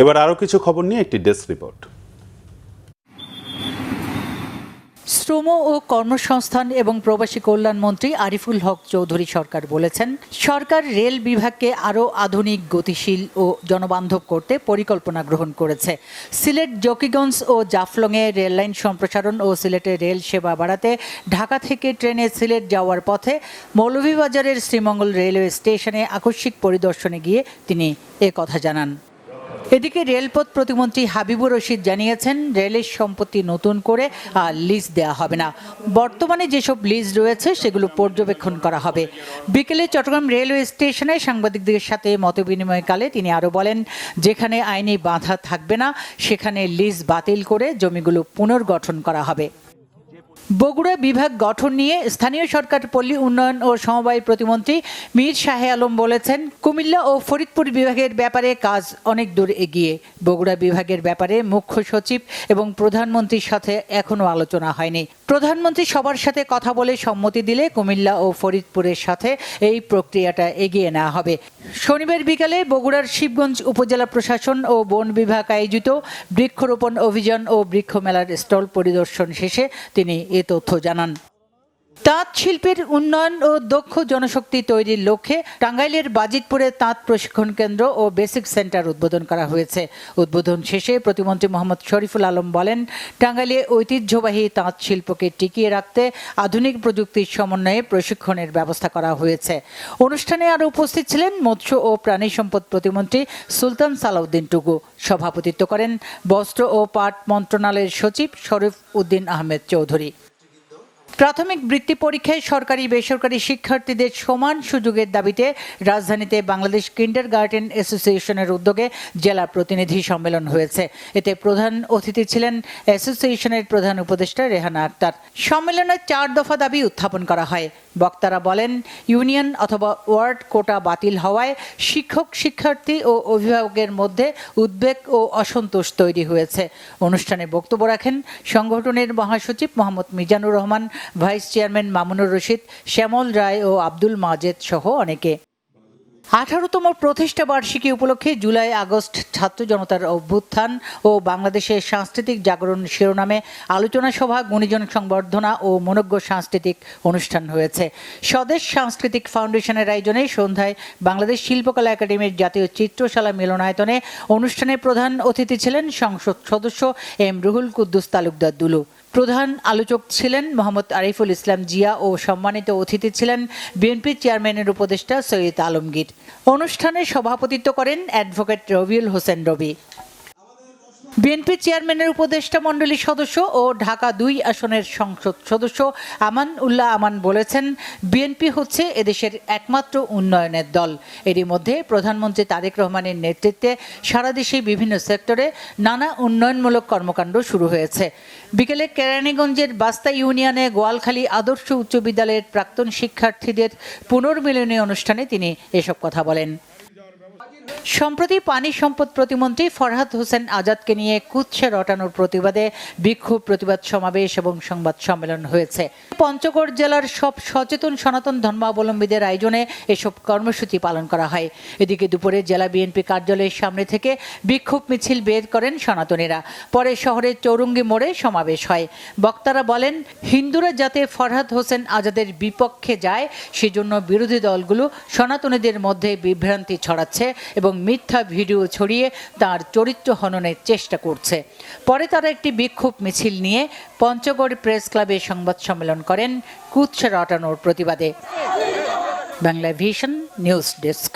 এবার আরও কিছু খবর নিয়ে একটি ডেস্ক রিপোর্ট। শ্রম ও কর্মসংস্থান এবং প্রবাসী কল্যাণ মন্ত্রী আরিফুল হক চৌধুরী সরকার বলেছেন, সরকার রেল বিভাগকে আরও আধুনিক, গতিশীল ও জনবান্ধব করতে পরিকল্পনা গ্রহণ করেছে। সিলেট, জকিগঞ্জ ও জাফলংয়ে রেললাইন সম্প্রসারণ ও সিলেটে রেল সেবা বাড়াতে ঢাকা থেকে ট্রেনে সিলেট যাওয়ার পথে মৌলভীবাজারের শ্রীমঙ্গল রেলওয়ে স্টেশনে আকস্মিক পরিদর্শনে গিয়ে তিনি কথা জানান। এদিকে রেলপথ প্রতিমন্ত্রী হাবিবুর রশিদ জানিয়েছেন, রেলের সম্পত্তি নতুন করে লিজ দেওয়া হবে না। বর্তমানে যেসব লিজ রয়েছে সেগুলো পর্যবেক্ষণ করা হবে। বিকেলে চট্টগ্রাম রেলওয়ে স্টেশনে সাংবাদিকদের সাথে মতবিনিময়কালে তিনি আরও বলেন, যেখানে আইনি বাধা থাকবে না সেখানে লিজ বাতিল করে জমিগুলো পুনর্গঠন করা হবে। বগুড়া বিভাগ গঠন নিয়ে স্থানীয় সরকার, পল্লী উন্নয়ন ও সমবায় প্রতিমন্ত্রী মীর শাহে আলম বলেছেন, কুমিল্লা ও ফরিদপুর বিভাগের ব্যাপারে কাজ অনেক দূর এগিয়ে। বগুড়া বিভাগের ব্যাপারে মুখ্য সচিব এবং প্রধানমন্ত্রীর সাথে এখনও আলোচনা হয়নি। প্রধানমন্ত্রী সবার সাথে কথা বলে সম্মতি দিলে কুমিল্লা ও ফরিদপুরের সাথে এই প্রক্রিয়াটা এগিয়ে নেওয়া হবে। শনিবার বিকালে বগুড়ার শিবগঞ্জ উপজেলা প্রশাসন ও বন বিভাগ আয়োজিত বৃক্ষরোপণ অভিযান ও বৃক্ষ মেলার স্টল পরিদর্শন শেষে তিনি এ তথ্য জানান। তাঁত শিল্পের উন্নয়ন ও দক্ষ জনশক্তি তৈরির লক্ষ্যে টাঙ্গাইলের বাজিতপুরে তাঁত প্রশিক্ষণ কেন্দ্র ও বেসিক সেন্টার উদ্বোধন করা হয়েছে। উদ্বোধন শেষে প্রতিমন্ত্রী মোহাম্মদ শরীফুল আলম বলেন, টাঙ্গাইলে ঐতিহ্যবাহী তাঁত শিল্পকে টিকিয়ে রাখতে আধুনিক প্রযুক্তির সমন্বয়ে প্রশিক্ষণের ব্যবস্থা করা হয়েছে। অনুষ্ঠানে আরও উপস্থিত ছিলেন মৎস্য ও প্রাণী সম্পদ প্রতিমন্ত্রী সুলতান সালাউদ্দিন টুকু। সভাপতিত্ব করেন বস্ত্র ও পাট মন্ত্রণালয়ের সচিব শরীফ উদ্দিন আহমেদ চৌধুরী। প্রাথমিক বৃত্তি পরীক্ষায় সরকারি বেসরকারি শিক্ষার্থীদের সমান সুযোগের দাবিতে রাজধানীতে বাংলাদেশ কিন্ডারগার্টেন অ্যাসোসিয়েশনের উদ্যোগে জেলা প্রতিনিধি সম্মেলন হয়েছে। এতে প্রধান অতিথি ছিলেন অ্যাসোসিয়েশনের প্রধান উপদেষ্টা রেহানা আক্তার। সম্মেলনে 4 দফা দাবি উত্থাপন করা হয়। বক্তারা বলেন, ইউনিয়ন অথবা ওয়ার্ড কোটা বাতিল হওয়ায় শিক্ষক, শিক্ষার্থী ও অভিভাবকের মধ্যে উদ্বেগ ও অসন্তোষ তৈরি হয়েছে। অনুষ্ঠানে বক্তব্য রাখেন সংগঠনের মহাসচিব মোহাম্মদ মিজানুর রহমান, ভাইস চেয়ারম্যান মামুনুর রশিদ, শ্যামল রায় ও আব্দুল মাজেদ সহ অনেকে। 18তম প্রতিষ্ঠা বার্ষিকী উপলক্ষে জুলাই আগস্ট ছাত্র জনতার অভ্যুত্থান ও বাংলাদেশের সাংস্কৃতিক জাগরণ শিরোনামে আলোচনা সভা, গুণীজন সংবর্ধনা ও মনোজ্ঞ সাংস্কৃতিক অনুষ্ঠান হয়েছে। স্বদেশ সাংস্কৃতিক ফাউন্ডেশনের আয়োজনে সন্ধ্যায় বাংলাদেশ শিল্পকলা একাডেমির জাতীয় চিত্রশালা মিলনায়তনে অনুষ্ঠানে প্রধান অতিথি ছিলেন সংসদ সদস্য এম রুহুল কুদ্দুস তালুকদার দুলু। প্রধান আলোচক ছিলেন মোহাম্মদ আরিফুল ইসলাম জিয়া ও সম্মানিত অতিথি ছিলেন বিএনপি চেয়ারম্যানের উপদেষ্টা সৈয়দ আলমগীর। অনুষ্ঠানে সভাপতিত্ব করেন অ্যাডভোকেট রবিউল হোসেন রবি। বিএনপি চেয়ারম্যানের উপদেষ্টা মণ্ডলীর সদস্য ও ঢাকা 2 আসনের সংসদ সদস্য আমান উল্লাহ আমান বলেছেন, বিএনপি হচ্ছে এদেশের একমাত্র উন্নয়নের দল। এরই মধ্যে প্রধানমন্ত্রী তারেক রহমানের নেতৃত্বে সারা দেশে বিভিন্ন সেক্টরে নানা উন্নয়নমূলক কর্মকাণ্ড শুরু হয়েছে। বিকেলে কেরানীগঞ্জের বাস্তা ইউনিয়নে গোয়ালখালী আদর্শ উচ্চ বিদ্যালয়ের প্রাক্তন শিক্ষার্থীদের পুনর্মিলনী অনুষ্ঠানে তিনি এসব কথা বলেন। সম্প্রতি পানি সম্পদ প্রতিমন্ত্রী ফরহাদ হোসেন আজাদকে নিয়ে কুৎসা রটানোর প্রতিবাদে বিক্ষোভ, প্রতিবাদ সমাবেশ এবং সংবাদ সম্মেলন হয়েছে। পঞ্চগড় জেলার সব সচেতন সনাতন ধর্মাবলম্বীদের আয়োজনে এসব কর্মসূচি পালন করা হয়। এদিকে দুপুরে জেলা বিএনপি কার্যালয়ের সামনে থেকে বিক্ষোভ মিছিল বের করেন সনাতনীরা। পরে শহরের চৌরঙ্গি মোড়ে সমাবেশ হয়। বক্তারা বলেন, হিন্দুরা যাতে ফরহাদ হোসেন আজাদের বিপক্ষে যায় সেজন্য বিরোধী দলগুলো সনাতনীদের মধ্যে বিভ্রান্তি ছড়াচ্ছে এবং মিথ্যা ভিডিও ছড়িয়ে তার চরিত্র হননের চেষ্টা করছে। পরে তারা একটি বিক্ষোভ মিছিল নিয়ে পঞ্চগড় প্রেস ক্লাবে সংবাদ সম্মেলন করেন কুৎসা রটানোর প্রতিবাদে। Bangla vision news desk.